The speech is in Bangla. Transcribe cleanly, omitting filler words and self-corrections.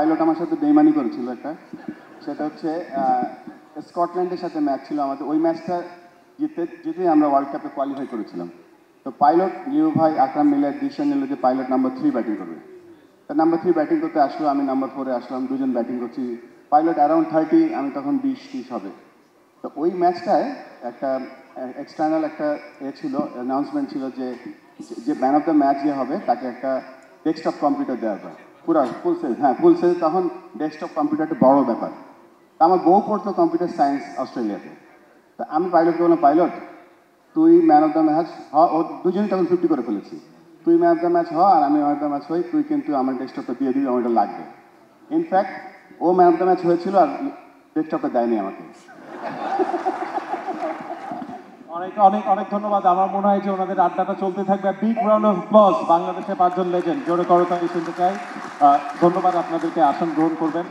পাইলট আমার সাথে বেইমানি করেছিল একটা, সেটা হচ্ছে স্কটল্যান্ডের সাথে ম্যাচ ছিল আমাদের। ওই ম্যাচটা জিতে আমরা ওয়ার্ল্ড কাপে কোয়ালিফাই করেছিলাম। তো পাইলট লিও ভাই আকরাম মিলে ডিসিশন নিল যে পাইলট নাম্বার 3 ব্যাটিং করবে। তা নাম্বার 3 ব্যাটিং করতে আসলো, আমি নাম্বার 4-এ আসলাম, দুজন ব্যাটিং করছি। পাইলট অ্যারাউন্ড 30, আমি তখন 20-30 হবে। তো ওই ম্যাচটায় একটা এক্সটার্নাল একটা ছিল, অ্যানাউন্সমেন্ট ছিল যে যে ম্যান অফ দ্য ম্যাচ যে হবে তাকে একটা ডেস্কটপ কম্পিউটার দেওয়া হবে, পুরো ফুল সেজ। হ্যাঁ, ফুল সেজ। তখন ডেস্কটপ কম্পিউটারটা বড় ব্যাপার। তা আমার বউ পড়তো কম্পিউটার সায়েন্স অস্ট্রেলিয়াতে। তা আমি পাইলটকে বললাম, পাইলট তুই ম্যান অফ দ্য ম্যাচ হ। ও দুজনেই তখন 50 করে ফেলেছি। তুই ম্যান অফ দ্য ম্যাচ হ আর আমি ম্যান অফ দ্য ম্যাচ হই, তুই কিন্তু আমার ডেস্কটপটা দিয়ে দিবি, আমার এটা লাগবে। ইনফ্যাক্ট ও ম্যান অফ দ্য ম্যাচ হয়েছিল আর ডেস্কটপটা দেয়নি আমাকে। অনেক অনেক অনেক ধন্যবাদ। আমার মনে হয় যে ওনাদের আড্ডাটা চলতে থাকবে। বিগ রাউন্ড অফ অ্যাপ্লজ বাংলাদেশের 5 জন লেজেন্ড, জোরে করতালি শুনতে চাই। ধন্যবাদ আপনাদেরকে, আসন গ্রহণ করবেন।